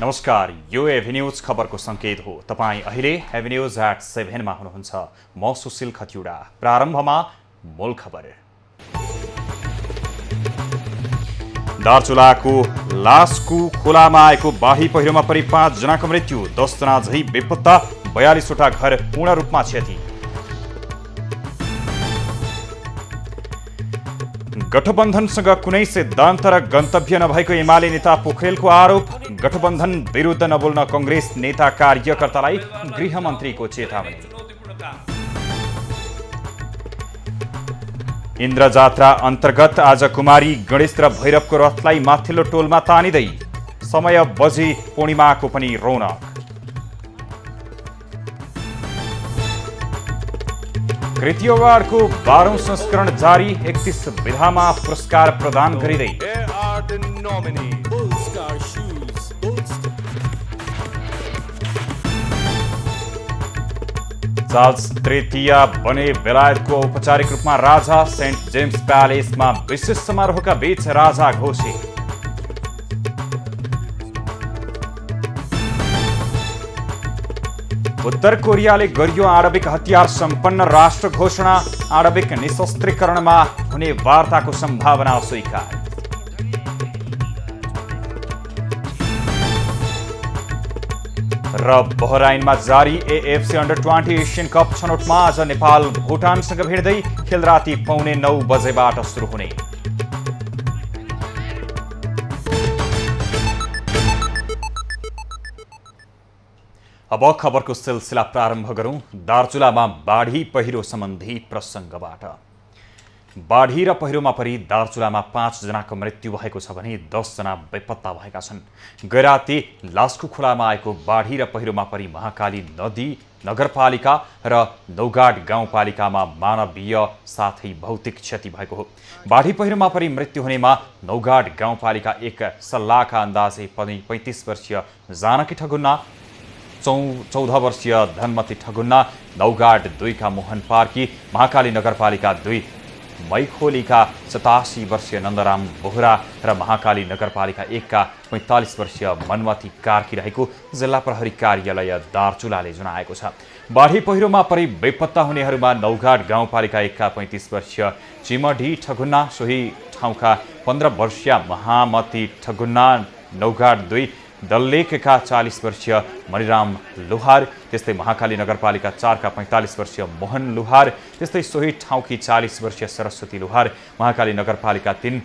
नमस्कार, यो एभिन्यूज खबरको संकेत हो। तपाईं अहिले एभिन्यूज एट 7 मा हुनुहुन्छ। म सुशील खतिवडा। प्रारम्भमा मूल खबर। दार्चुलाको लासको खोलामा आएको बाढी पहिरोमा परि 5 जनाको मृत्यु, 10 जना झै बेपत्ता, 42 वटा घर पूर्ण रूपमा क्षति। गठबन्धनसँग कुनै सिद्धान्त र गन्तव्य नभएको एमाले नेता पोखरेलको आरोप। गठबन्धन विरुद्ध नबोल्न कांग्रेस नेता कार्यकर्तालाई गृहमन्त्रीको चेतावनी। इन्द्रजात्रा अन्तर्गत आज कुमारी गणेश र भैरवको रथलाई माथिल्लो टोलमा तानिँदै समय बजी पूर्णिमाको पनि रौनक। कृति अवार्डको 12औं संस्करण जारी, 31 विधामा पुरस्कार प्रदान गरिँदै। चार्ल्स तृतीय बने बेलायतको औपचारिक रूपमा राजा। सेन्ट जेम्स प्यालेसमा विशेष समारोहका बीच राजा घोषित। उत्तर कोरियाले गरियो आणविक हतियार सम्पन्न राष्ट्र घोषणा। आणविक निशस्त्रीकरणमा हुने वार्ताको सम्भावना स्वीकार। र बहराइनमा जारी एएफसी अन्डर-20 एसियन कप छनौटमा आज नेपाल भुटानसँग भिड्दै। खेल राति 9:15 बजेबाट सुरु हुने। अब खबरको सिलसिला प्रारम्भ गरौं। दार्चुलामा बाढी पहिरो सम्बन्धी प्रसङ्गबाट। बाढी र पहिरोमा परि दार्चुलामा 5 जनाको मृत्यु भएको छ भने 10 जना बेपत्ता भएका छन्। गैराती लासको खोलामा आएको बाढी र पहिरोमा परि महाकाली नदी नगरपालिका र नौगाड गाउँपालिकामा मानवीय साथै भौतिक क्षति भएको हो। बाढी पहिरोमा परि मृत्यु हुनेमा नौगाड गाउँपालिका 1 सल्लाहका अन्दाजे 35 वर्षीय जानकी ठगुन्ना, 14 वर्षीय धनमती ठगुन्ना, नौगाड 2 का मोहन पार्की, महाकाली नगरपालिका 2 मैखोलीका 87 वर्षीय नन्दराम बोहरा र महाकाली नगरपालिका 1 का 45 वर्षीय मनमती कार्की रहेको जिल्ला प्रहरी कार्यालय दार्चुलाले जनाएको छ। बाढी पहिरोमा परि बेपत्ता हुनेहरूमा नौगाड गाउँपालिका 1 का 35 वर्षीय चिमडी ठगुन्ना, सोही ठाउँका 15 वर्षीय महामती ठगुन्ना, नौगाड 2 दल्लेकका 40 वर्षीय मणिराम लुहार, त्यस्तै महाकाली नगरपालिका 4 का 45 वर्षीय मोहन लुहार, त्यस्तै सोही ठाउँकी 40 वर्षीय सरस्वती लुहार, महाकाली नगरपालिका 3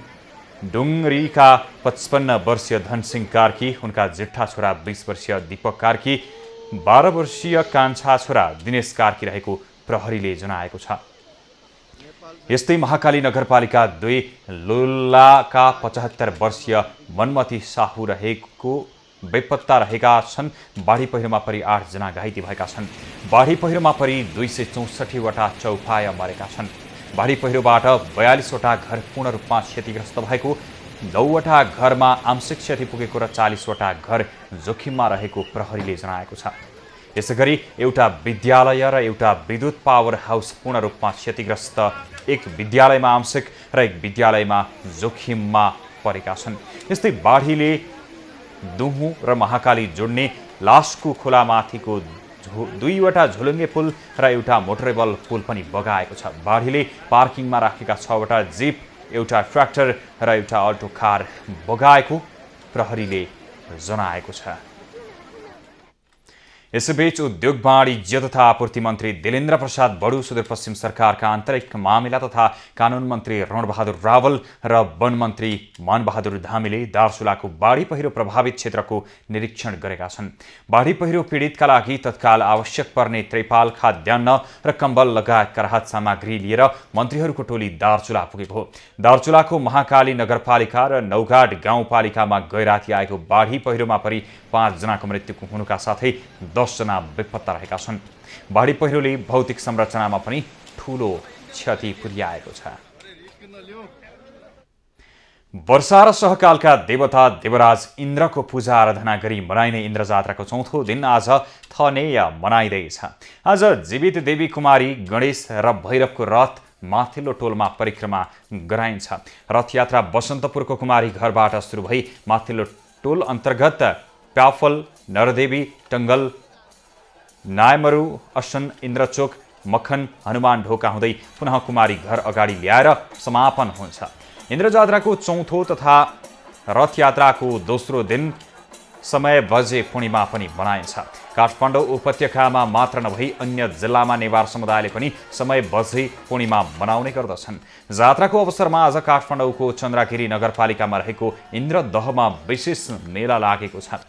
डुङ्गरीका 55 वर्षीय धनसिंह कार्की, उनका जेठा छोरा 20 वर्षीय दीपक कार्की, 12 वर्षीय कान्छा छोरा दिनेश कार्की रहेको प्रहरीले जनाएको छ। यस्तै महाकाली नगरपालिका 2 लुल्लाका 75 वर्षीय मनमती साहु रहेको बेपत्ता रहेका छन्। बाढी पहिरोमा परि 8 जना घाइते भएका छन्। बाढी पहिरोमा परि 264 वटा चौपाया मरेका छन्। बाढी पहिरोबाट 42 वटा घर पूर्ण रूपमा क्षतिग्रस्त भएको, 9 वटा घरमा आंशिक क्षति पुगेको र 40 वटा घर जोखिममा रहेको प्रहरीले जनाएको छ। यसैगरी एउटा विद्यालय र एउटा विद्युत पावर हाउस पूर्ण रूपमा क्षतिग्रस्त, 1 विद्यालयमा आंशिक र 1 विद्यालयमा जोखिममा परेका छन्। यस्तै बाढीले दुहु र महाकाली जोड्ने लासको खोलामाथिको 2 वटा झुलुङ्गे पुल र एउटा मोटरेबल पुल पनि बगाएको छ। बाढीले पार्किङमा राखेका 6 वटा जिप, एउटा ट्र्याक्टर र एउटा अल्टो कार बगाएको प्रहरीले जनाएको छ। यसैबीच उद्योग वाणिज्य तथा आपूर्ति मन्त्री दिलेन्द्र प्रसाद बडु, सुदूरपश्चिम सरकारका आन्तरिक मामिला तथा कानुन मन्त्री रणबहादुर रावल र वन मन्त्री मानबहादुर धामीले दार्चुलाको बाढी पहिरो प्रभावित क्षेत्रको निरीक्षण गरेका छन्। बाढी पहिरो पीडितका लागि तत्काल आवश्यक पर्ने त्रिपाल, खाद्यान्न र कम्बल लगायतका राहत सामग्री लिएर मन्त्रीहरूको टोली दार्चुला पुगेको हो। दार्चुलाको महाकाली नगरपालिका र नौगाड गाउँपालिकामा गैराती आएको बाढी पहिरोमा परि 5 जनाको मृत्यु हुनुका साथै 10 जना बेपत्ता रहेका छन्। बाढी पहिरोले भौतिक संरचनामा पनि ठूलो क्षति पुर्याएको छ। वर्षा र सहकालका देवता देवराज इन्द्रको पूजा आराधना गरी मनाइने इन्द्रजात्राको 4थो दिन आज थनेय मनाइँदैछ। आज जीवित देवी कुमारी गणेश र भैरवको रथ माथिल्लो टोलमा परिक्रमा गराइन्छ। रथयात्रा बसन्तपुरको कुमारी घरबाट सुरु भई माथिल्लो टोल अन्तर्गत प्याफल, नरदेवी, टङ्गल, नायमरु, असन, इन्द्रचोक, मखन, हनुमान ढोका हुँदै पुनः कुमारी घर अगाडि ल्याएर समापन हुन्छ। इन्द्रजात्राको चौथो तथा रथयात्राको दोस्रो दिन समय बजे पूर्णिमा पनि मनाइन्छ। काठमाडौँ उपत्यकामा मात्र नभई अन्य जिल्लामा नेवार समुदायले पनि समय बजे पूर्णिमा मनाउने गर्दछन्। जात्राको अवसरमा आज काठमाडौँको चन्द्रगिरी नगरपालिकामा रहेको इन्द्रदहमा विशेष मेला लागेको छ।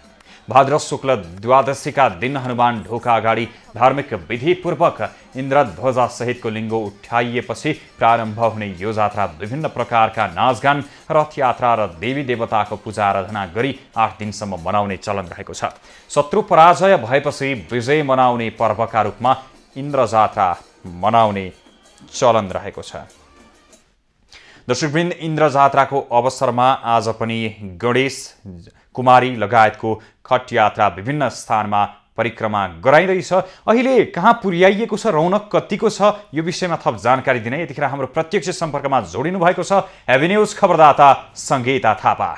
भाद्र शुक्ल द्वादशीका दिन हनुमान ढोका अगाडि धार्मिक विधिपूर्वक इन्द्रध्वजा सहितको लिङ्गो उठाइएपछि प्रारम्भ हुने यो जात्रा विभिन्न प्रकारका नाचगान, रथयात्रा र देवी देवताको पूजा आराधना गरी 8 दिनसम्म मनाउने चलन रहेको छ। शत्रु पराजय भएपछि विजय मनाउने पर्वका रूपमा इन्द्रजात्रा मनाउने चलन रहेको छ। दर्शकवृन्द, इन्द्रजात्राको अवसरमा आज पनि गणेश, कुमारी लगायतको खट यात्रा विभिन्न स्थानमा परिक्रमा गराइँदैछ। अहिले कहाँ पुर्याइएको छ, रौनक कतिको छ, यो विषयमा थप जानकारी दिन यतिखेर हाम्रो प्रत्यक्ष सम्पर्कमा जोडिनु भएको छ हेभी न्युज खबरदाता सङ्गीता थापा।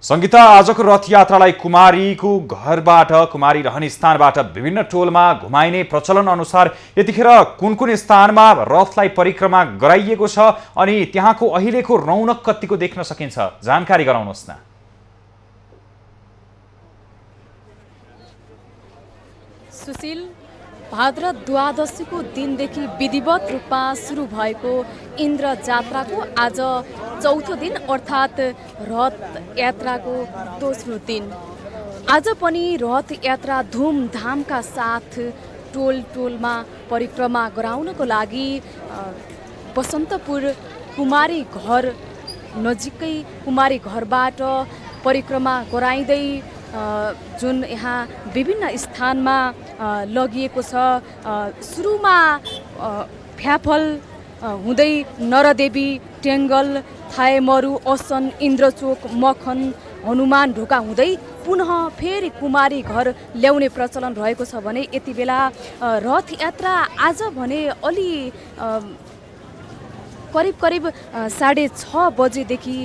सङ्गीता, आजको रथयात्रालाई कुमारीको घरबाट, कुमारी रहने स्थानबाट विभिन्न टोलमा घुमाइने प्रचलन अनुसार यतिखेर कुन कुन स्थानमा रथलाई परिक्रमा गराइएको छ अनि त्यहाँको अहिलेको रौनक कतिको देख्न सकिन्छ, जानकारी गराउनुहोस् न। सुशील, भाद्र द्वादशीको दिनदेखि विधिवत रूपमा सुरु भएको इन्द्र जात्राको आज चौथो दिन अर्थात् रथ यात्राको दोस्रो दिन। आज पनि रथ यात्रा धुमधामका साथ टोल टोलमा परिक्रमा गराउनको लागि बसन्तपुर कुमारी घर नजिकै कुमारी घरबाट परिक्रमा गराइँदै जुन यहाँ विभिन्न स्थानमा लगिएको छ। सुरुमा फ्याफल हुँदै नरदेवी, टेङ्गल, थायमरु, असन, इन्द्रचोक, मखन, हनुमान ढोका हुँदै पुनः फेरि कुमारी घर ल्याउने प्रचलन रहेको छ भने यति बेला रथ यात्रा आज भने अलि करिब 6:30 बजेदेखि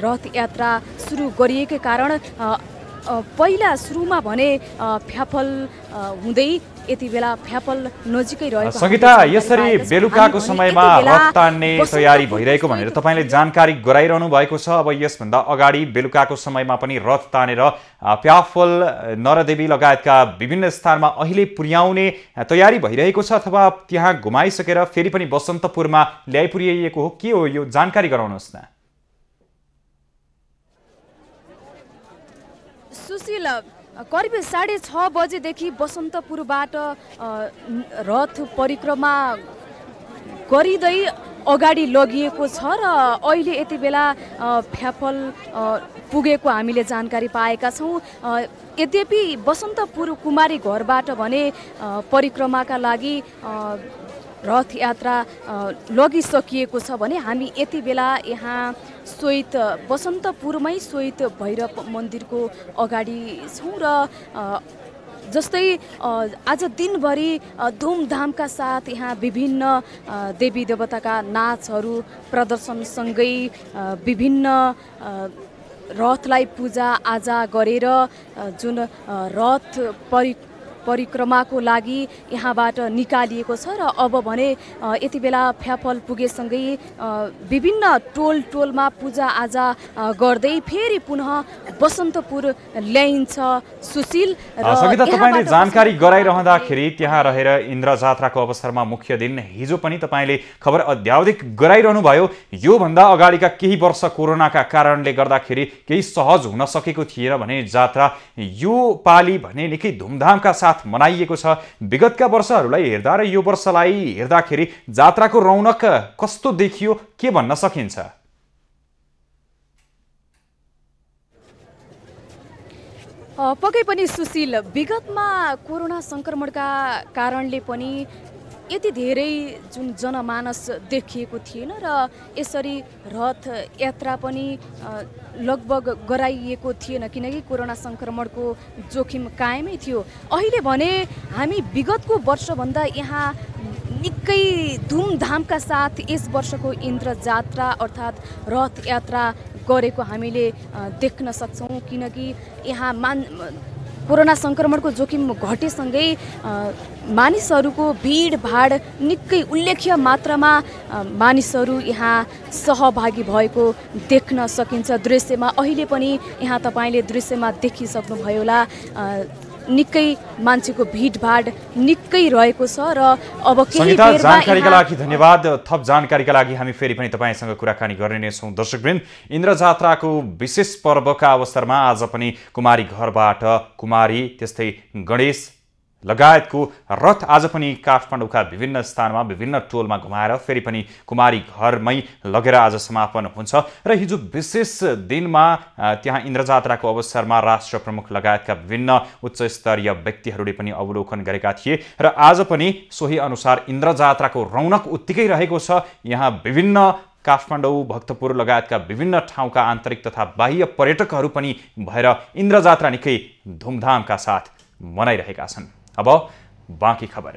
रथ यात्रा सुरु गरिएकै कारण पहिला सुरुमा भने फ्याफल हुँदै यति बेला फ्याफल नजिकै रहेको। सङ्गीता, यसरी बेलुकाको समयमा रथ तान्ने तयारी भइरहेको भनेर तपाईँले जानकारी गराइरहनु भएको छ। अब यसभन्दा अगाडि बेलुकाको समयमा पनि रथ तानेर प्याफल, नरदेवी लगायतका विभिन्न स्थानमा अहिले पुर्याउने तयारी भइरहेको छ अथवा त्यहाँ घुमाइसकेर फेरि पनि बसन्तपुरमा ल्याइ पुर्याइएको हो, के हो यो जानकारी गराउनुहोस् न। सुशील, करिब 6:30 बजेदेखि बसन्तपुरबाट रथ परिक्रमा गरिँदै अगाडि लगिएको छ र अहिले यति बेला फ्याफल पुगेको हामीले जानकारी पाएका छौँ। यद्यपि बसन्तपुर कुमारी घरबाट भने परिक्रमाका लागि रथ यात्रा लगिसकिएको छ भने हामी यति बेला यहाँ सोहित बसन्तपुरमै सोहित भैरव मन्दिरको अगाडि छौँ र जस्तै आज दिनभरि धुमधामका साथ यहाँ विभिन्न देवी देवताका नाचहरू प्रदर्शनसँगै विभिन्न रथलाई पूजा आजा गरेर जुन रथ परिक्रमाको लागि यहाँबाट निकालिएको छ र अब भने यति बेला फ्याफल पुगेसँगै विभिन्न टोल टोलमा पूजा आजा गर्दै फेरि पुनः बसन्तपुर ल्याइन्छ। सुशील, सङ्गीता, तपाईँले जानकारी गराइरहँदाखेरि त्यहाँ रहेर इन्द्र जात्राको अवसरमा मुख्य दिन हिजो पनि तपाईँले खबर अध्यावधिक गराइरहनु भयो। योभन्दा अगाडिका केही वर्ष कोरोनाका कारणले गर्दाखेरि केही सहज हुन सकेको थिएन भने जात्रा यो पालि भने निकै धुमधामका साथ मनाइएको छ। विगतका वर्षहरूलाई हेर्दा र यो वर्षलाई हेर्दाखेरि जात्राको रौनक कस्तो देखियो, के भन्न सकिन्छ? पक्कै पनि सुशील, विगतमा कोरोना सङ्क्रमणका कारणले पनि यति धेरै जुन जनमानस देखिएको थिएन र यसरी रथ यात्रा पनि लगभग गराइएको थिएन किनकि कोरोना सङ्क्रमणको जोखिम कायमै थियो। अहिले भने हामी विगतको वर्षभन्दा यहाँ निकै धुमधामका साथ यस वर्षको इन्द्र जात्रा अर्थात् रथ यात्रा गरेको हामीले देख्न सक्छौँ, किनकि यहाँ कोरोना सङ्क्रमणको जोखिम घटेसँगै मानिसहरूको भिडभाड निकै उल्लेख्य मात्रामा मानिसहरू यहाँ सहभागी भएको देख्न सकिन्छ दृश्यमा। अहिले पनि यहाँ तपाईँले दृश्यमा देखिसक्नुभयो होला, निकै मान्छेको भिडभाड निकै रहेको छ र अब केही बेरमा जानकारीका लागि धन्यवाद। थप जानकारीका लागि हामी फेरि पनि तपाईसँग कुराकानी गर्ने नै छौँ। दर्शकवृन्द, इन्द्र जात्राको विशेष पर्वका अवसरमा आज पनि कुमारी घरबाट कुमारी त्यस्तै गणेश लगायतको रथ आज पनि काठमाडौँका विभिन्न स्थानमा विभिन्न टोलमा घुमाएर फेरि पनि कुमारी घरमै लगेर आज समापन हुन्छ र हिजो विशेष दिनमा त्यहाँ इन्द्र जात्राको अवसरमा राष्ट्र प्रमुख लगायतका विभिन्न उच्च स्तरीय व्यक्तिहरूले पनि अवलोकन गरेका थिए र आज पनि सोही अनुसार इन्द्र जात्राको रौनक उत्तिकै रहेको छ। यहाँ विभिन्न काठमाडौँ भक्तपुर लगायतका विभिन्न ठाउँका आन्तरिक तथा बाह्य पर्यटकहरू पनि भएर इन्द्र जात्रा निकै धुमधामका साथ मनाइरहेका छन्। अब बाँकी खबर।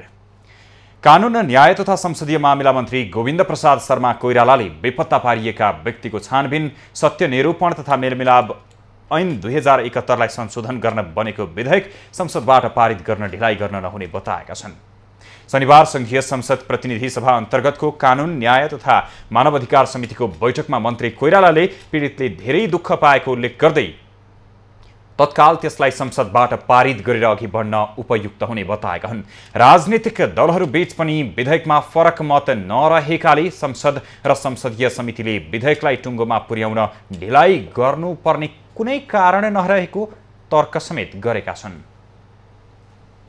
कानुन न्याय तथा संसदीय मामिला मन्त्री गोविन्द प्रसाद शर्मा कोइरालाले बेपत्ता पारिएका व्यक्तिको छानबिन, सत्य निरूपण तथा मेलमिलाप ऐन 2071लाई संशोधन गर्न बनेको विधेयक संसदबाट पारित गर्न ढिलाइ गर्न नहुने बताएका छन्। शनिबार संघीय संसद प्रतिनिधि सभा अन्तर्गतको कानुन न्याय तथा मानवाधिकार समितिको बैठकमा मन्त्री कोइरालाले पीडितले धेरै दुःख पाएको उल्लेख गर्दै तत्काल त्यसलाई संसदबाट पारित गरेर अघि बढ्न उपयुक्त हुने बताएका हुन्। राजनीतिक दलहरू बीच पनि विधेयकमा फरक मत नरहेकाले संसद र संसदीय समितिले विधेयकलाई टुङ्गोमा पुर्याउन ढिलाइ गर्नुपर्ने कुनै कारण नरहेको तर्क समेत गरेका छन्।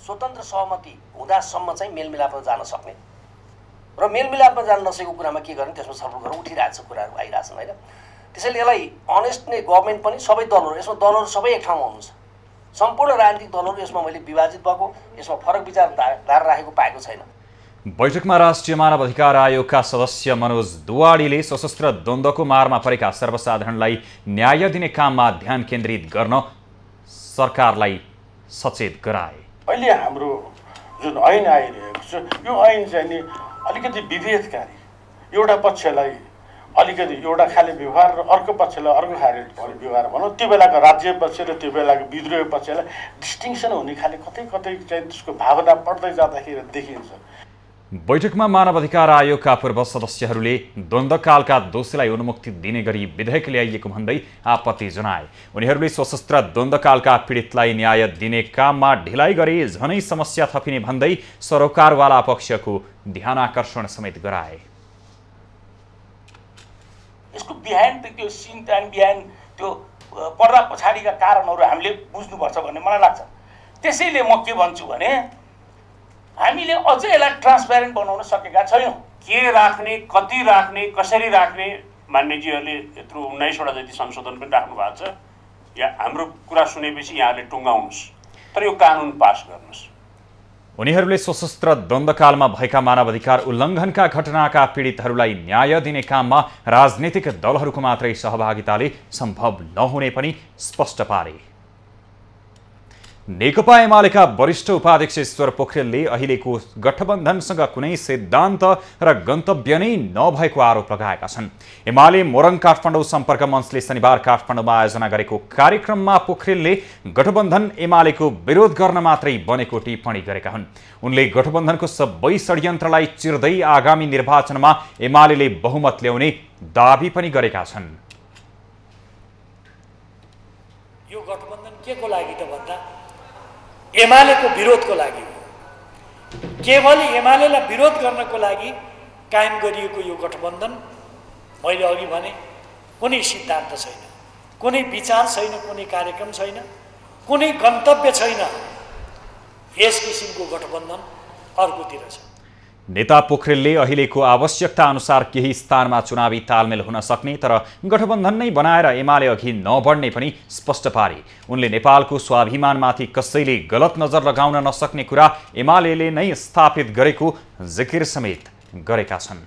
स्वतन्त्र सहमति हुँदासम्म चाहिँ मेलमिलापमा जान सक्ने र मेलमिलापमा जान नसकेको कुरामा के गर्ने, त्यसमा छलफल गरेर उठिरहेको कुराहरू आइरहेछन् होइन। त्यसैले यसलाई अनेस्ट नै गभर्मेन्ट पनि सबै दलहरू, यसमा दलहरू सबै एक ठाउँमा हुनुहुन्छ। सम्पूर्ण राजनीतिक दलहरू यसमा मैले विभाजित भएको, यसमा फरक विचारधारा राखेको पाएको छैन। बैठकमा राष्ट्रिय मानव अधिकार आयोगका सदस्य मनोज दुवाडीले सशस्त्र द्वन्द्वको मारमा परेका सर्वसाधारणलाई न्याय दिने काममा ध्यान केन्द्रित गर्न सरकारलाई सचेत गराए। अहिले हाम्रो जुन ऐन आइरहेको छ यो ऐन चाहिँ नि अलिकति विभेदकारी, एउटा पक्षलाई अलिकति एउटा खाले व्यवहार र अर्को पक्षलाई अर्को खाले व्यवहार भनौँ, त्यो बेलाको राज्य पक्ष र त्यो बेलाको विद्रोही पक्षलाई डिस्टिङसन हुने खाले कतै कतै चाहिँ त्यसको भावना पढ्दै जाँदाखेरि देखिन्छ। बैठकमा मानव अधिकार आयोगका पूर्व सदस्यहरूले द्वन्द्वकालका दोषीलाई उन्मुक्ति दिने गरी विधेयक ल्याइएको भन्दै आपत्ति जनाए। उनीहरूले सशस्त्र द्वन्द्वकालका पीडितलाई न्याय दिने काममा ढिलाइ गरे झनै समस्या थपिने भन्दै सरोकारवाला पक्षको ध्यानाकर्षण समेत गराए। यसको बिहाइन्ड त्यो सिन एन्ड बिहाइन्ड त्यो पर्दा पछाडिका कारणहरू हामीले बुझ्नुपर्छ भन्ने मलाई लाग्छ। त्यसैले म के भन्छु भने हामीले अझै यसलाई ट्रान्सप्यारेन्ट बनाउन सकेका छैनौँ। के राख्ने, कति राख्ने, कसरी राख्ने मान्यजीहरूले यत्रो 19वटा जति संशोधन पनि राख्नु भएको छ। या हाम्रो कुरा सुनेपछि यहाँहरूले टुङ्गाउनुहोस्, तर यो कानुन पास गर्नुहोस्। उनीहरूले सशस्त्र द्वन्द्वकालमा भएका मानवाधिकार उल्लङ्घनका घटनाका पीडितहरूलाई न्याय दिने काममा राजनीतिक दलहरूको मात्रै सहभागिताले सम्भव नहुने पनि स्पष्ट पारे। नेकपा एमालेका वरिष्ठ उपाध्यक्ष ईश्वर पोखरेलले अहिलेको गठबन्धनसँग कुनै सिद्धान्त र गन्तव्य नै नभएको आरोप लगाएका छन्। एमाले मोरङ काठमाडौँ सम्पर्क मञ्चले शनिबार काठमाडौँमा आयोजना गरेको कार्यक्रममा पोखरेलले गठबन्धन एमालेको विरोध गर्न मात्रै बनेको टिप्पणी गरेका हुन्। उनले गठबन्धनको सबै षड्यन्त्रलाई चिर्दै आगामी निर्वाचनमा एमालेले बहुमत ल्याउने दाबी पनि गरेका छन्। यो गठबन्धन के को लागि त भन्दा एमालेको विरोधको लागि हो। केवल एमालेलाई विरोध गर्नको लागि कायम गरिएको यो गठबन्धन, मैले अघि भने कुनै सिद्धान्त छैन, कुनै विचार छैन, कुनै कार्यक्रम छैन, कुनै गन्तव्य छैन। यस किसिमको गठबन्धन अर्कोतिर छ। नेता पोखरेलले अहिलेको आवश्यकता अनुसार केही स्थानमा चुनावी तालमेल हुन सक्ने तर गठबन्धन नै बनाएर एमाले अघि नबढ्ने पनि स्पष्ट पारे। उनले नेपालको स्वाभिमानमाथि कसैले गलत नजर लगाउन नसक्ने कुरा एमालेले नै स्थापित गरेको जिकिर समेत गरेका छन्।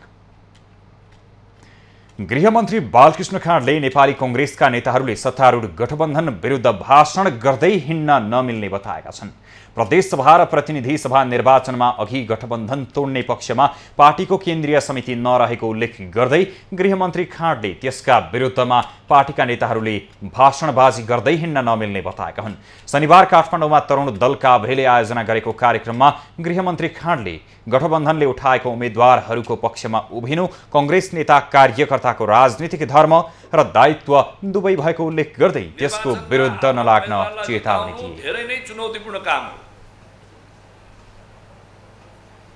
गृहमन्त्री बालकृष्ण खाँडले नेपाली कांग्रेसका नेताहरूले सत्तारूढ गठबन्धन विरुद्ध भाषण गर्दै हिँड्न नमिल्ने बताएका छन्। प्रदेशसभा र प्रतिनिधि सभा निर्वाचनमा अघि गठबन्धन तोड्ने पक्षमा पार्टीको केन्द्रीय समिति नरहेको उल्लेख गर्दै गृहमन्त्री खाँडले त्यसका विरुद्धमा पार्टीका नेताहरूले भाषणबाजी गर्दै हिँड्न नमिल्ने बताएका हुन्। शनिबार काठमाडौँमा तरुण दल काभ्रेले आयोजना गरेको कार्यक्रममा गृहमन्त्री खाँडले गठबन्धनले उठाएको उम्मेद्वारहरूको पक्षमा उभिनु कांग्रेस नेता कार्यकर्ताको राजनीतिक धर्म र दायित्व दुवै भएको उल्लेख गर्दै त्यसको विरुद्ध नलाग्न चेतावनी दिए। धेरै नै चुनौतीपूर्ण काम हो।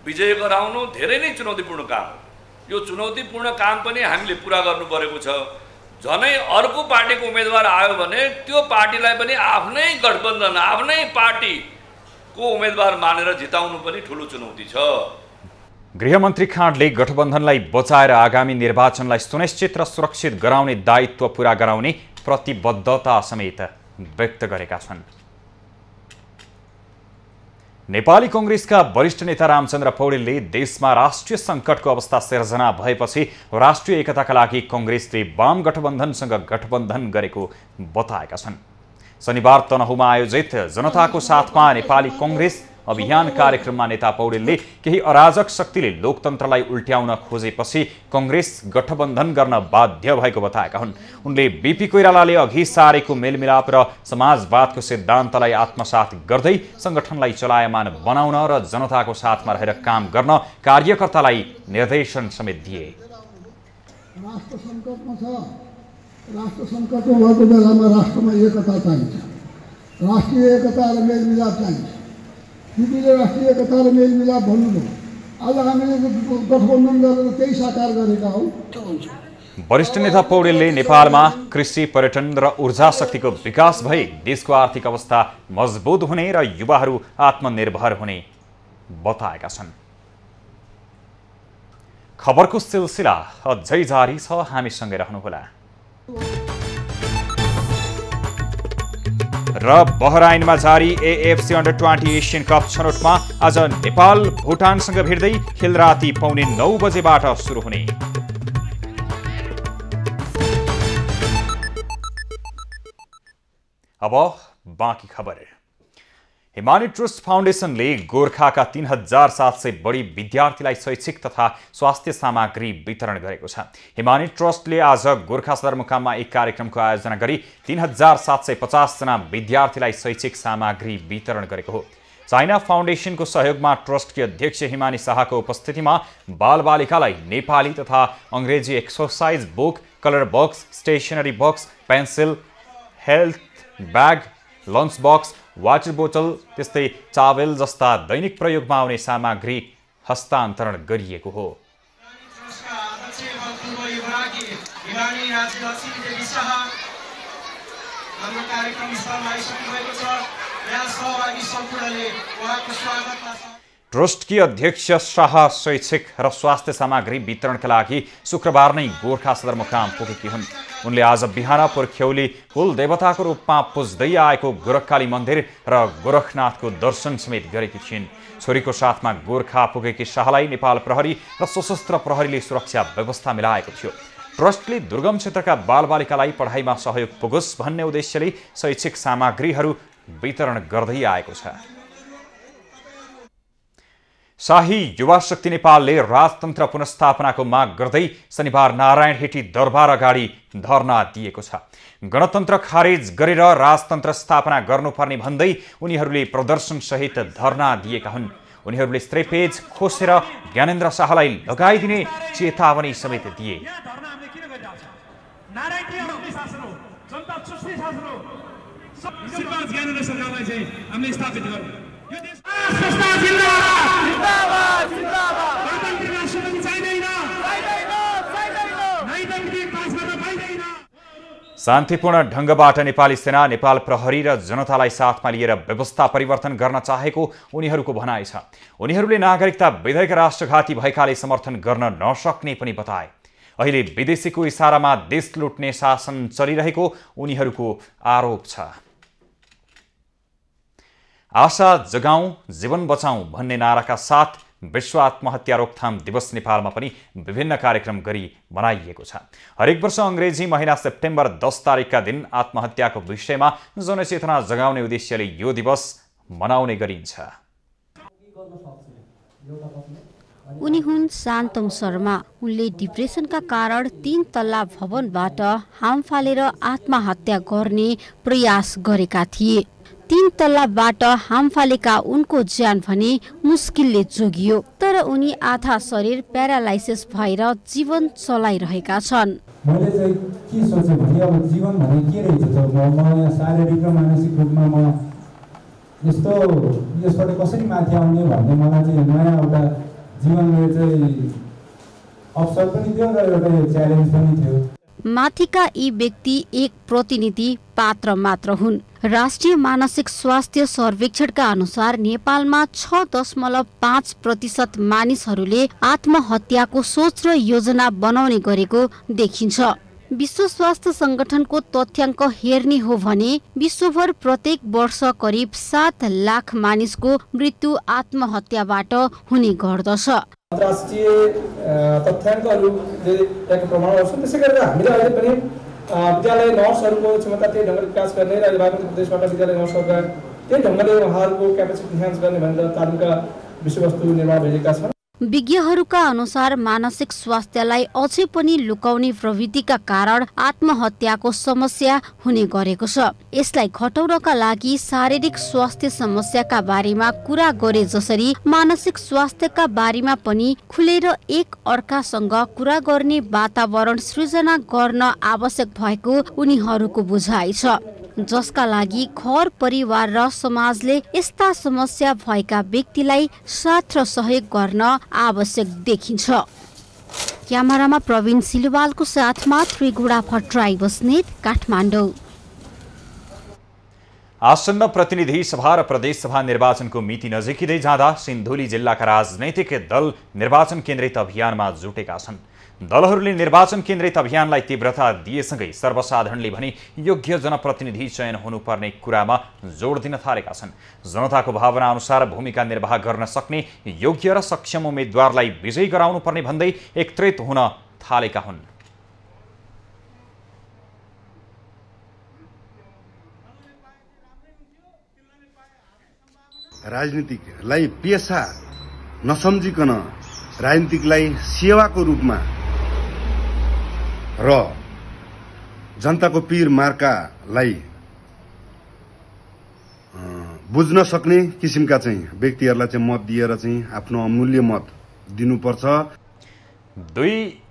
विजय गराउनु धेरै नै चुनौतीपूर्ण काम हो। यो चुनौतीपूर्ण काम पनि हामीले पूरा गर्नु परेको छ। झनै अर्को पार्टीको उम्मेदवार आयो भने त्यो पार्टीलाई पनि आफ्नै गठबन्धन आफ्नै पार्टीको उम्मेदवार मानेर जिताउनु पनि ठुलो चुनौती छ। गृहमन्त्री खाँडले गठबन्धनलाई बचाएर आगामी निर्वाचनलाई सुनिश्चित र सुरक्षित गराउने दायित्व पूरा गराउने प्रतिबद्धता समेत व्यक्त गरेका छन्। नेपाली कांग्रेसका वरिष्ठ नेता रामचन्द्र पौडेलले देशमा राष्ट्रिय संकटको अवस्था सिर्जना भएपछि राष्ट्रिय एकताका लागि कांग्रेसले वाम गठबन्धनसँग गठबन्धन गरेको बताएका छन्। शनिबार तनहुँमा आयोजित जनताको साथमा नेपाली कांग्रेस अभियान कार्यक्रममा नेता पौडेलले केही अराजक शक्तिले लोकतन्त्रलाई उल्ट्याउन खोजेपछि कांग्रेस गठबन्धन गर्न बाध्य भएको बताएका हुन्। उनले बीपी कोइरालाले अघि सारेको मेलमिलाप र समाजवादको सिद्धान्तलाई आत्मसात गर्दै संगठनलाई चलायमान बनाउन र जनताको साथमा रहेर काम गर्न कार्यकर्तालाई निर्देशन समेत दिए। राष्ट्र संकटमा छ। राष्ट्र संकटमा भएको बेलामा राष्ट्रमा एकता चाहिन्छ। राष्ट्रिय एकता र मेलमिलाप चाहिन्छ। दिदीले राष्ट्रिय एकता र मेलमिलाप भन्नुभयो। आज हामीले गठबन्धन गरेर त्यही साकार गरेका हौ। वरिष्ठ नेता पौडेलले नेपालमा कृषि, पर्यटन र ऊर्जा शक्तिको विकास भए देशको आर्थिक अवस्था मजबुत हुने र युवाहरू आत्मनिर्भर हुने बताएका छन्। खबरको सिलसिला अझै जारी छ, हामीसँगै रहनुहोला। र बहराइनमा जारी एएफसी अन्डर-20 एसियन कप छनौटमा आज नेपाल भुटानसँग भिड्दै खेल राति 9:15 बजेबाट सुरु हुने। अब बाँकी खबर। हिमानी ट्रस्ट फाउन्डेसनले गोर्खाका 3700 बढी विद्यार्थीलाई शैक्षिक तथा स्वास्थ्य सामग्री वितरण गरेको छ। हिमानी ट्रस्टले आज गोर्खा सदरमुकाममा एक कार्यक्रमको आयोजना गरी 3750 जना विद्यार्थीलाई शैक्षिक सामग्री वितरण गरेको हो। चाइना फाउन्डेसनको सहयोगमा ट्रस्टकी अध्यक्ष हिमानी शाहको उपस्थितिमा बालबालिकालाई नेपाली तथा अङ्ग्रेजी exercise book, colour box, stationery box, pencil, health bag, lunch box, water बोतल त्यस्तै चावल जस्ता दैनिक प्रयोगमा आउने सामग्री हस्तान्तरण गरिएको हो। ट्रस्टकी अध्यक्ष शाह शैक्षिक र स्वास्थ्य सामग्री वितरणका लागि शुक्रबार नै गोर्खा सदरमुकाम पुगेकी हुन्। उनले आज बिहान पुर्ख्यौली कुल देवताको रूपमा पुज्दै आएको गोरखकाली मन्दिर र गोरखनाथको दर्शन समेत गरेकी थिइन्। छोरीको साथमा गोर्खा पुगेकी शाहलाई नेपाल प्रहरी र सशस्त्र प्रहरीले सुरक्षा व्यवस्था मिलाएको थियो। ट्रस्टले दुर्गम क्षेत्रका बालबालिकालाई पढाइमा सहयोग पुगोस् भन्ने उद्देश्यले शैक्षिक सामग्रीहरू वितरण गर्दै आएको छ। शाही युवा शक्ति नेपालले राजतन्त्र पुनर्स्थापनाको माग गर्दै शनिबार नारायण हेटी दरबार अगाडि धरना दिएको छ। गणतन्त्र खारेज गरेर राजतन्त्र स्थापना गर्नुपर्ने भन्दै उनीहरूले प्रदर्शनसहित धरना दिएका हुन्। उनीहरूले स्त्रीपेज खोसेर ज्ञानेन्द्र शाहलाई लगाइदिने चेतावनी समेत दिए। शान्तिपूर्ण ढङ्गबाट नेपाली सेना, नेपाल प्रहरी र जनतालाई साथमा लिएर व्यवस्था परिवर्तन गर्न चाहेको उनीहरूको भनाइ छ। उनीहरूले नागरिकता विधेयक राष्ट्रघाती भएकाले समर्थन गर्न नसक्ने पनि बताए। अहिले विदेशीको इसारामा देश लुट्ने शासन चलिरहेको उनीहरूको आरोप छ। आशा जगाउँ जीवन बचाउँ भन्ने नाराका साथ विश्व आत्महत्या रोकथाम दिवस नेपालमा पनि विभिन्न कार्यक्रम गरी मनाइएको छ। हरेक वर्ष अङ्ग्रेजी महिना सेप्टेम्बर 10 तारिकका दिन आत्महत्याको विषयमा जनचेतना जगाउने उद्देश्यले यो दिवस मनाउने गरिन्छ। उनी हुन् शान्तम शर्मा। उनले डिप्रेसनका कारण 3 तल्ला भवनबाट हाम फालेर आत्महत्या गर्ने प्रयास गरेका थिए। 3 तल्लाबाट हाम फालेका उनको ज्यान भने मुस्किलले जोगियो, तर उनी आधा शरीर प्यारालाइसिस भएर जीवन चलाइरहेका छन्। मैले चाहिँ के सोचे भने अब जीवन भने के रहेछ त, म शारीरिक र मानसिक रूपमा म यसबाट कसरी माथि आउने भन्ने मलाई चाहिँ नयाँ एउटा जीवनले चाहिँ अवसर पनि थियो र एउटा च्यालेन्ज पनि थियो। माथिका यी व्यक्ति एक प्रतिनिधि पात्र मात्र हुन्। राष्ट्रिय मानसिक स्वास्थ्य सर्वेक्षणका अनुसार नेपालमा 6.5% मानिसहरूले आत्महत्याको सोच र योजना बनाउने गरेको देखिन्छ। विश्व स्वास्थ्य संगठनको तथ्याङ्क हेर्ने हो भने विश्वभर प्रत्येक वर्ष करिब 7 लाख मानिसको मृत्यु आत्महत्याबाट हुने गर्दछ। अन्तर्राष्ट्रिय तथ्याङ्कहरूले प्रमाण गर्छन्। त्यसै गरेर हामीले अहिले पनि विद्यालय नर्सहरूको क्षमता त्यही ढङ्गले विकास गर्ने र बागमती प्रदेशबाट विद्यालय नर्सहरूका त्यही ढङ्गले उहाँहरूको क्यापेसिटी इन्हान्स गर्ने भनेर तालिमका विषयवस्तु निर्माण भइरहेका छन्। विज्ञहरूका अनुसार मानसिक स्वास्थ्यलाई अझै पनि लुकाउने प्रवृत्तिका कारण आत्महत्याको समस्या हुने गरेको छ। यसलाई घटाउनका लागि शारीरिक स्वास्थ्य समस्याका बारेमा कुरा गरे जसरी मानसिक स्वास्थ्यका बारेमा पनि खुलेर एक अर्कासँग कुरा गर्ने वातावरण सृजना गर्न आवश्यक भएको उनीहरूको बुझाइ छ, जसका लागि घर परिवार र समाजले यस्ता समस्या भएका व्यक्तिलाई साथ र सहयोग गर्न आवश्यक देखिन्छ। क्यामेरामा प्रवीण सिलवालको साथमा त्रिगुडा भट्टराई बस्नेत, काठमाडौँ। आसन्न प्रतिनिधि सभा र प्रदेश सभा निर्वाचनको मिति नजिकिँदै जाँदा सिन्धुली जिल्लाका राजनैतिक दल निर्वाचन केन्द्रित अभियानमा जुटेका छन्। दलहरूले निर्वाचन केन्द्रित अभियानलाई तीव्रता दिएसँगै सर्वसाधारणले भने योग्य जनप्रतिनिधि चयन हुनुपर्ने कुरामा जोड दिन थालेका छन्। जनताको भावना अनुसार भूमिका निर्वाह गर्न सक्ने योग्य र सक्षम उम्मेद्वारलाई विजयी गराउनुपर्ने भन्दै एकत्रित हुन थालेका हुन्। राजनीतिकलाई पेशा नसम्झिकन राजनीतिकलाई सेवाको रूपमा र जनताको पीर मार्कालाई बुझ्न सक्ने किसिमका चाहिँ व्यक्तिहरूलाई चाहिँ मत दिएर चाहिँ आफ्नो अमूल्य मत दिनुपर्छ। 2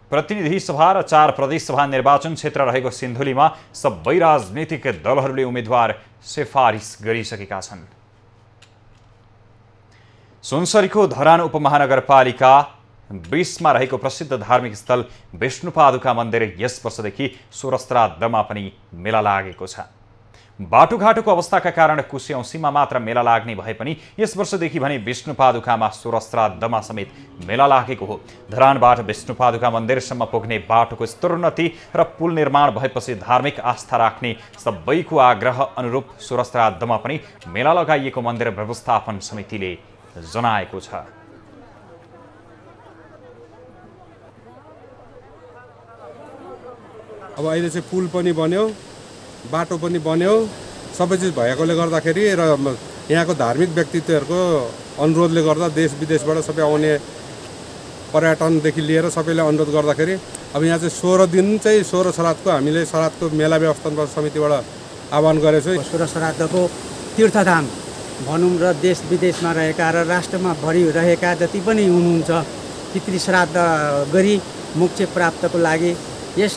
प्रतिनिधि सभा र 4 प्रदेश सभा निर्वाचन क्षेत्र रहेको सिन्धुलीमा सबै राजनीतिक दलहरूले उम्मेद्वार सिफारिस गरिसकेका छन्। सुनसरीको धरान उपमहानगरपालिका 20 मा रहेको प्रसिद्ध धार्मिक स्थल विष्णुपादुका मन्दिर यस वर्षदेखि सोह्रश्राद्धमा पनि मेला लागेको छ। बाटोघाटोको अवस्थाका कारण कुशे औँसीमा मात्र मेला लाग्ने भए पनि यस वर्षदेखि भने विष्णुपादुकामा सोह्रश्राद्धमा समेत मेला लागेको हो। धरानबाट विष्णुपादुका मन्दिरसम्म पुग्ने बाटोको स्तरोन्नति र पुल निर्माण भएपछि धार्मिक आस्था राख्ने सबैको आग्रह अनुरूप सोह्रश्राद्धमा पनि मेला लगाइएको मन्दिर व्यवस्थापन समितिले जनाएको छ। अब अहिले चाहिँ पुल पनि बन्यो, बाटो पनि बन्यो, सबै चिज भएकोले गर्दाखेरि र यहाँको धार्मिक व्यक्तित्वहरूको अनुरोधले गर्दा देश विदेशबाट सबै आउने पर्यटनदेखि लिएर सबैले अनुरोध गर्दाखेरि अब यहाँ चाहिँ 16 दिन चाहिँ सोह्र श्राद्धको हामीले श्राद्धको मेला व्यवस्थापन समितिबाट आह्वान गरेको छौँ। सोह्र श्राद्धको तीर्थधाम भनौँ र देश विदेशमा रहेका र राष्ट्रमा भरि रहेका जति पनि हुनुहुन्छ पितृ श्राद्ध गरी मोक्ष प्राप्तको लागि यस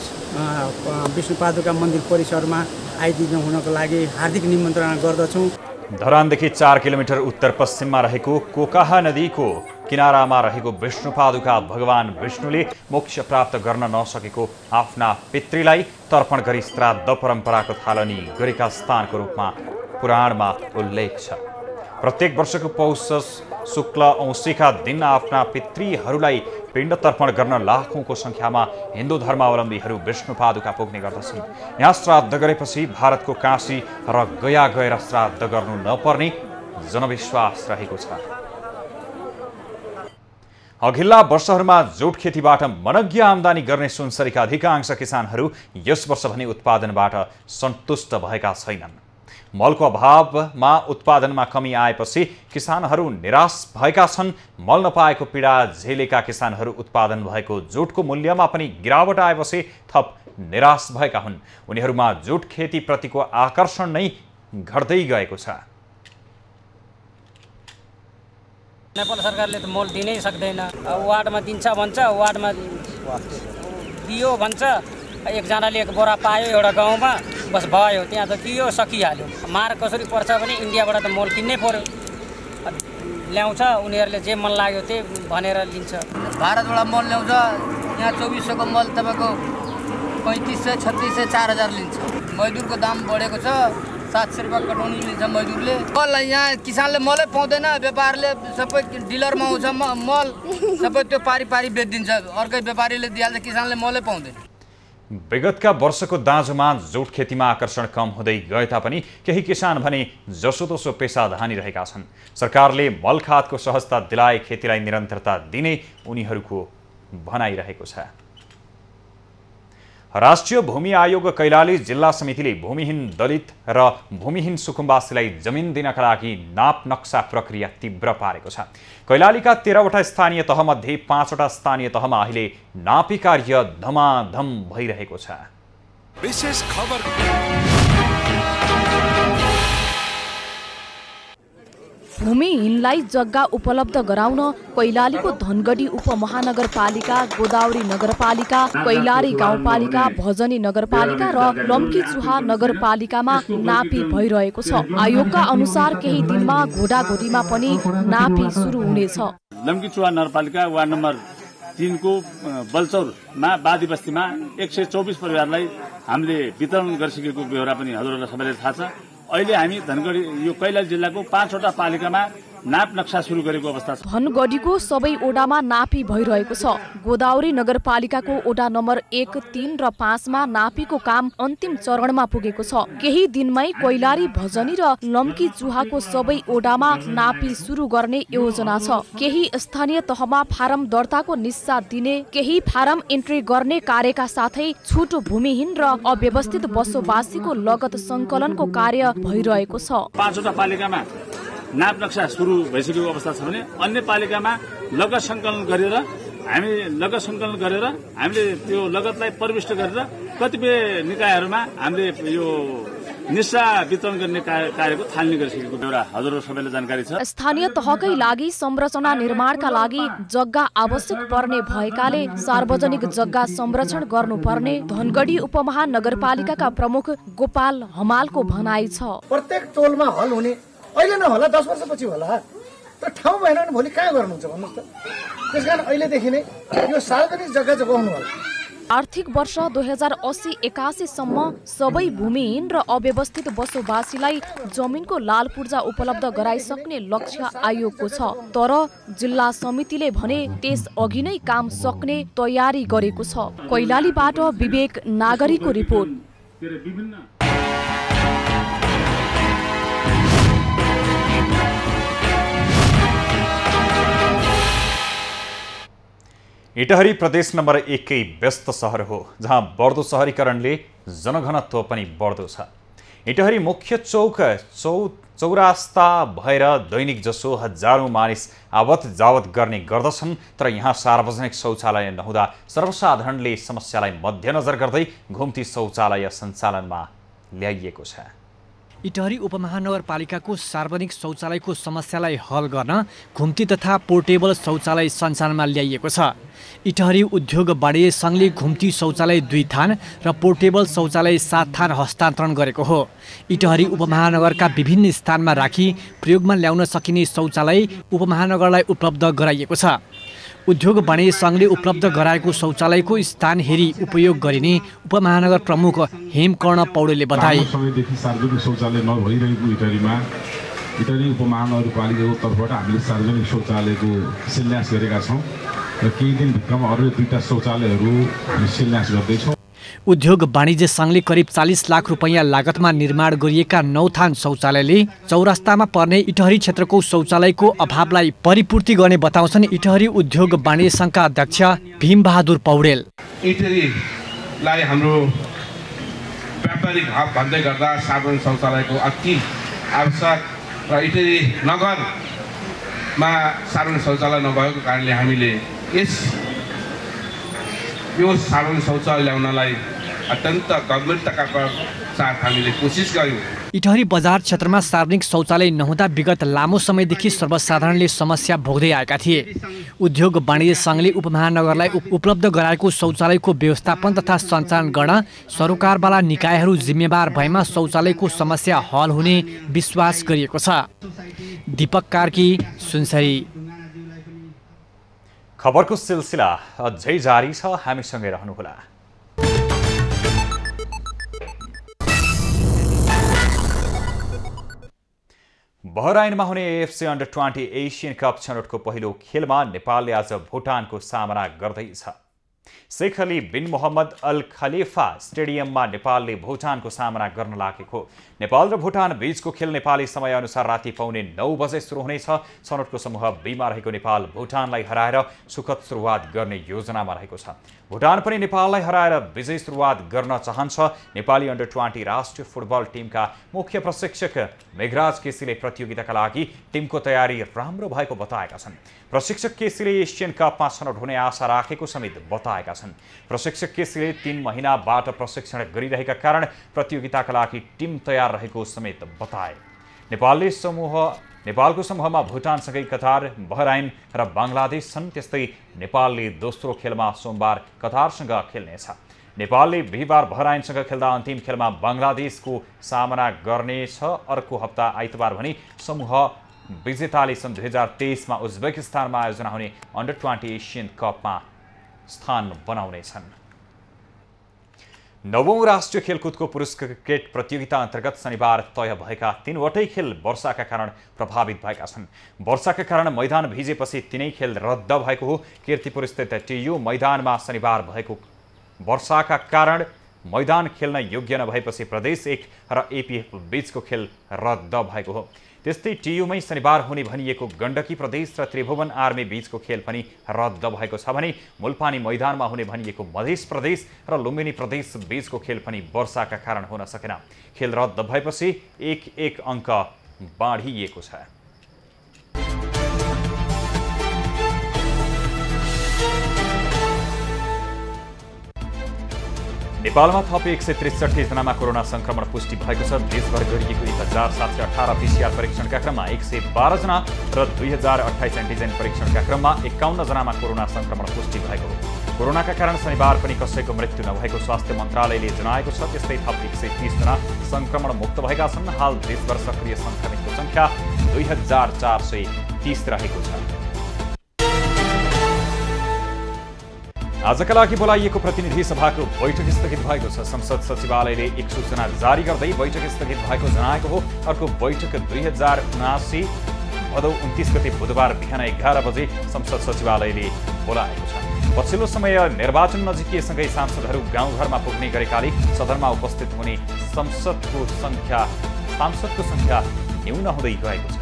विष्णुपादुका मन्दिर परिसरमा आइदिनु हुनको लागि हार्दिक निमन्त्रणा गर्दछौँ। धरानदेखि 4 किलोमिटर उत्तर पश्चिममा रहेको कोकाहा नदीको किनारामा रहेको विष्णुपादुका भगवान विष्णुले मोक्ष प्राप्त गर्न नसकेको आफ्ना पितृलाई तर्पण गरी श्राद्ध परम्पराको थालनी गरेका स्थानको रूपमा पुराणमा उल्लेख छ। प्रत्येक वर्षको पौष शुक्ल औँसीका दिन आफ्ना पितृहरूलाई पिण्ड तर्पण गर्न लाखौंको संख्यामा हिन्दू धर्मावलम्बीहरू विष्णुपादुका पुग्ने गर्दछन्। यहाँ श्राद्ध गरेपछि भारतको काशी र गया गएर श्राद्ध गर्नु नपर्ने जनविश्वास रहेको छ। अघिल्ला वर्षहरूमा जोट खेतीबाट मनज्ञ आमदानी गर्ने सुनसरीका अधिकांश किसानहरू यस वर्ष भने उत्पादनबाट सन्तुष्ट भएका छैनन्। मलको अभावमा उत्पादनमा कमी आएपछि किसानहरू निराश भएका छन्। मल नपाएको पीडा झेलेका किसानहरू उत्पादन भएको जोटको मूल्यमा पनि गिरावट आएपछि थप निराश भएका हुन्। उनीहरूमा जोट खेतीप्रतिको आकर्षण नै घट्दै गएको छ। नेपाल सरकारले त मल दिनै सक्दैन। वार्डमा दिन्छ भन्छ, वार्डमा दियो भन्छ, एकजनाले एक बोरा पायो एउटा गाउँमा, बस भयो, त्यहाँ त दियो सकिहाल्यो। मार कसरी पर्छ भने इन्डियाबाट त मल किन्नै पर्यो, ल्याउँछ उनीहरूले जे मन लाग्यो त्यही भनेर लिन्छ। भारतबाट मल ल्याउँछ, यहाँ 2400को मल तपाईँको 3500, 3600, 4000 लिन्छ। मजदुरको दाम बढेको छ, 700 रुपियाँ कटाउनु लिन्छ मजदुरले। मल यहाँ किसानले मलै पाउँदैन, व्यापारले सबै डिलरमा आउँछ मल, सबै त्यो पारी बेचिदिन्छ, अर्कै व्यापारीले दिइहाल्छ, किसानले मलै पाउँदैन। विगतका वर्षको दाँजोमा जोट खेतीमा आकर्षण कम हुँदै गए तापनि केही किसान भने जसोतसो पेसा धानिरहेका छन्। सरकारले मल खादको सहजता दिलाए खेतीलाई निरन्तरता दिने उनीहरूको भनाइरहेको छ। राष्ट्रिय भूमि आयोग कैलाली जिल्ला समितिले भूमिहीन दलित र भूमिहीन सुकुम्बासीलाई जमिन दिनका लागि नाप नक्सा प्रक्रिया तीव्र पारेको छ। कैलालीका 13वटा स्थानीय तहमध्ये 5वटा स्थानीय तहमा अहिले नापी कार्य धमाधम भइरहेको छ। विशेष खबर भूमिहीनलाई जग्गा उपलब्ध गराउन कैलालीको धनगढी उपमहानगरपालिका, गोदावरी नगरपालिका, कैलाली गाउँपालिका, भजनी नगरपालिका र लम्कीचुहा नगरपालिकामा नापी भइरहेको छ। आयोगका अनुसार केही दिनमा घोडाघोडीमा पनि नापी सुरु हुनेछ। लम्कीचुहा नगरपालिका वार्ड नम्बर 3 को बलचौरमा बादी बस्तीमा 124 परिवारलाई हामीले वितरण गरिसकेको बेहोरा पनि हजुरहरूलाई सबैलाई थाहा छ। अहिले हामी धनगढी यो कैलाली जिल्लाको 5वटा पालिकामा नाप नक्सा सुरु गरेको अवस्था छ। धनगढीको सबै ओडामा नापी भइरहेको छ। गोदावरी नगरपालिकाको ओडा नम्बर 1, 3 र 5 मा नापीको काम अन्तिम चरणमा पुगेको छ। केही दिनमै कैलाली, भजनी र लम्की चुहाको सबै ओडामा नापी सुरु गर्ने योजना छ। केही स्थानीय तहमा फारम दर्ताको निस्सा दिने, केही फारम एन्ट्री गर्ने कार्यका साथै छुटो भूमिहीन र अव्यवस्थित बसोबासीको लगत संकलनको कार्य भइरहेको छ। 5वटा पालिकामा नाप नक्सा सुरु भइसकेको अवस्था छ भने अन्य पालिकामा लगत संकलन गरेर हामीले त्यो लगतलाई परिविष्ट गरेर कतिपय निकायहरूमा हामीले यो निस्सा वितरण गर्ने कार्यको थालनी गरिसकेको बेहोरा हजुरहरू सबैलाई जानकारी छ। स्थानीय तहकै लागि संरचना निर्माणका लागि जग्गा आवश्यक पर्ने भएकाले सार्वजनिक जग्गा संरक्षण गर्नुपर्ने धनगढी उपमहानगरपालिकाका प्रमुख गोपाल हमालको भनाइ छ। प्रत्येक टोलमा हल हुने अहिले नहोला, 10 वर्षपछि होला, तर ठाउँ भएन भने भोलि कहाँ गर्नुहुन्छ भन्नुहोस् त। त्यसकारण अहिलेदेखि नै यो सार्वजनिक जग्गा जोगाउनु होला। आर्थिक वर्ष 2080-81 सम्म सबै भूमिहीन र अव्यवस्थित बसोबासीलाई जमिनको लाल पूर्जा उपलब्ध गराइसक्ने लक्ष्य आयोगको छ। तर जिल्ला समितिले भने त्यस अघि नै काम सक्ने तयारी गरेको छ। कैलालीबाट विवेक नागरीको रिपोर्ट। इटहरी प्रदेश नम्बर 1 कै व्यस्त सहर हो, जहाँ बढ्दो शहरीकरणले जनघनत्व पनि बढ्दो छ। इटहरी मुख्य चौरास्ता भएर दैनिक जसो हजारौं मानिस आवत जावत गर्ने गर्दछन्, तर यहाँ सार्वजनिक शौचालय नहुँदा सर्वसाधारणले समस्यालाई मध्यनजर गर्दै घुम्ती शौचालय सञ्चालनमा ल्याइएको छ। इटहरी उपमहानगरपालिकाको सार्वजनिक शौचालयको समस्यालाई हल गर्न घुम्ती तथा पोर्टेबल शौचालय सञ्चालनमा ल्याइएको छ। इटहरी उद्योग वाणिज्य सङ्घले घुम्ती शौचालय 2 थान र पोर्टेबल शौचालय 7 थान हस्तान्तरण गरेको हो। इटहरी उपमहानगरका विभिन्न स्थानमा राखी प्रयोगमा ल्याउन सकिने शौचालय उपमहानगरलाई उपलब्ध गराइएको छ। उद्योग वाणिज्य सङ्घले उपलब्ध गराएको शौचालयको स्थान हेरी उपयोग गरिने उपमहानगर प्रमुख हेमकर्ण पौडेलले बताए। समयदेखि सार्वजनिक शौचालय नभइरहेको इटहरी उपमहानगरपालिकाको तर्फबाट हामीले सार्वजनिक शौचालयको शिलान्यास गरेका छौँ र केही दिनभित्रमा अरू 2टा शौचालयहरू हामी शिलान्यास गर्दैछौँ। उद्योग वाणिज्य सङ्घले करिब 40 लाख रुपैयाँ लागतमा निर्माण गरिएका 9 थान शौचालयले चौरास्तामा पर्ने इटहरी क्षेत्रको शौचालयको अभावलाई परिपूर्ति गर्ने बताउँछन् इटहरी उद्योग वाणिज्य सङ्घका अध्यक्ष भीमबहादुर पौडेल। इटहरीलाई हाम्रो व्यापारिक हब भन्दै गर्दा साधारण शौचालयको अति आवश्यक र इटहरी नगरमा साधारण शौचालय नभएको कारणले हामीले यो साधारण शौचालय ल्याउनलाई अत्यन्त गम्भीरताका साथ हामीले कोसिस गर्यौं। इटहरी बजार क्षेत्रमा सार्वजनिक शौचालय नहुँदा विगत लामो समयदेखि सर्वसाधारणले समस्या भोग्दै आएका थिए। उद्योग वाणिज्य सङ्घले उपमहानगरलाई उपलब्ध गराएको शौचालयको व्यवस्थापन तथा सञ्चालन गर्न सरकारवाला निकायहरू जिम्मेवार भएमा शौचालयको समस्या हल हुने विश्वास गरिएको छ। दीपक कार्की, सुनसरी। खबरको सिलसिला अझै जारी छ, हामीसँगै रहनुहोला। बहराइनमा हुने एएफसी अन्डर-20 एसियन कप छनौटको पहिलो खेलमा नेपालले आज भुटानको सामना गर्दैछ। शेख अली बिन मोहम्मद अल खलिफा स्टेडियममा नेपालले भुटानको सामना गर्न लागेको। नेपाल र भुटान बीचको खेल नेपाली समयअनुसार राति पाउने 9 बजे सुरु हुनेछ। छनौटको समूह बीमा रहेको नेपाल भुटानलाई हराएर सुखद सुरुवात गर्ने योजनामा रहेको छ। भुटान पनि नेपाललाई हराएर विजयी सुरुवात गर्न चाहन्छ। नेपाली अन्डर-20 राष्ट्रिय फुटबल टिमका मुख्य प्रशिक्षक मेघराज केसीले प्रतियोगिताका लागि टिमको तयारी राम्रो भएको बताएका छन्। प्रशिक्षक केसीले एसियन कपमा छनौट हुने आशा राखेको समेत बताएका छन्। प्रशिक्षक केसीले 3 महिनाबाट प्रशिक्षण गरिरहेका कारण प्रतियोगिताका लागि टिम तयार रहेको समेत बताए। नेपालको समूहमा भुटानसँगै कतार, बहराइन र बङ्गलादेश छन्। त्यस्तै नेपालले दोस्रो खेलमा सोमबार कतारसँग खेल्नेछ। नेपालले बिहिबार बहराइनसँग खेल्दा अन्तिम खेलमा बङ्गलादेशको सामना गर्नेछ। अर्को हप्ता आइतबार भने समूह विजेताले सन् 2023मा उज्बेकिस्तानमा आयोजना हुने अन्डर-20 एसियन कपमा स्थान बनाउनेछन्। 9औं राष्ट्रिय खेलकुदको पुरुष क्रिकेट प्रतियोगिता अन्तर्गत शनिबार तय भएका 3वटै खेल वर्षाका कारण प्रभावित भएका छन्। वर्षाका कारण मैदान भिजेपछि 3नै खेल रद्द भएको हो। कीर्तिपुर स्थित टियु मैदानमा शनिबार भएको वर्षाका कारण मैदान खेल्न योग्य नभएपछि प्रदेश 1 र एपीएफ बीचको खेल रद्द भएको हो। त्यस्तै टियुमै शनिबार हुने भनिएको गण्डकी प्रदेश र त्रिभुवन आर्मी बीचको खेल पनि रद्द भएको छ भने मुलपानी मैदानमा हुने भनिएको मधेस प्रदेश र लुम्बिनी प्रदेश बीचको खेल पनि वर्षाका कारण हुन सकेन। खेल रद्द भएपछि 1-1 अङ्क बाँडिएको छ। नेपालमा थप 163 जनामा कोरोना संक्रमण पुष्टि भएको छ। देशभर गरिएको 1718 पीसीआर परीक्षणका क्रममा 112 जना र 2028 एन्टिजेन परीक्षणका क्रममा 51 जनामा कोरोना संक्रमण पुष्टि भएको हो। कोरोनाका कारण शनिबार पनि कसैको मृत्यु नभएको स्वास्थ्य मन्त्रालयले जनाएको छ। त्यस्तै थप 130 जना संक्रमण मुक्त भएका छन्। हाल देशभर सक्रिय संक्रमितको संख्या 2430 रहेको छ। आजका लागि बोलाइएको प्रतिनिधि सभाको बैठक स्थगित भएको छ। संसद सचिवालयले एक सूचना जारी गर्दै बैठक स्थगित भएको जनाएको हो। अर्को बैठक 2079 भदौ 29 गते बुधबार बिहान 11 बजे संसद सचिवालयले बोलाएको छ। पछिल्लो समय निर्वाचन नजिकिएसँगै सांसदहरू गाउँघरमा पुग्ने गरेकाले सदनमा उपस्थित हुने सांसदको संख्या न्यून हुँदै गएको छ।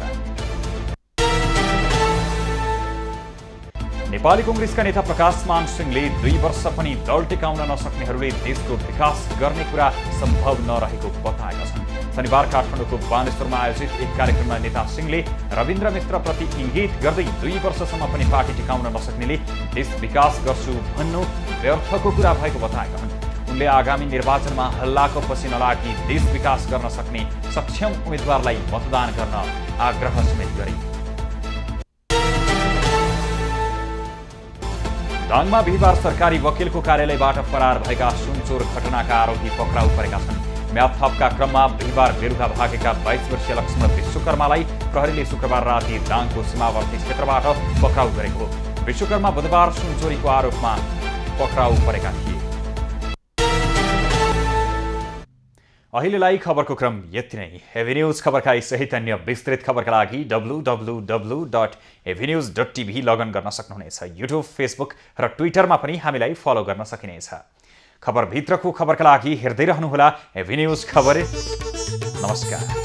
नेपाली कांग्रेसका नेता प्रकाश मान सिंहले 2 वर्ष पनि दल टिकाउन नसक्नेहरूले देशको विकास गर्ने कुरा सम्भव नरहेको बताएका छन्। शनिबार काठमाडौँको बानेश्वरमा आयोजित एक कार्यक्रममा नेता सिंहले रविन्द्र मित्रप्रति इङ्गित गर्दै 2 वर्षसम्म पनि पार्टी टिकाउन नसक्नेले देश विकास गर्छु भन्नु व्यर्थको कुरा भएको बताएका हुन्। उनले आगामी निर्वाचनमा हल्लाको पछि नलागी देश विकास गर्न सक्ने सक्षम उम्मेदवारलाई मतदान गर्न आग्रह समेत गरे। दाङमा बिहिबार सरकारी वकिलको कार्यालयबाट फरार भएका सुनचोर घटनाका आरोपी पक्राउ परेका छन्। म्याद थपका क्रममा बिहिबार बेलुका भागेका 22 वर्षीय लक्ष्मण विश्वकर्मालाई प्रहरीले शुक्रबार राति दाङको सीमावर्ती क्षेत्रबाट पक्राउ गरेको हो। विश्वकर्मा बुधबार सुनचोरीको आरोपमा पक्राउ परेका थिए। अहिलेलाई खबरको क्रम यति नै। हेभी न्यूज खबरका सहित अन्य विस्तृत खबरका लागि www.heavynews.tv लगइन गर्न सक्नुहुनेछ। युट्युब, फेसबुक र ट्विटरमा पनि हामीलाई फलो गर्न सकिनेछ। खबरभित्रको खबरका लागि हेर्दै रहनुहोला एभी न्यूज खबर। नमस्कार।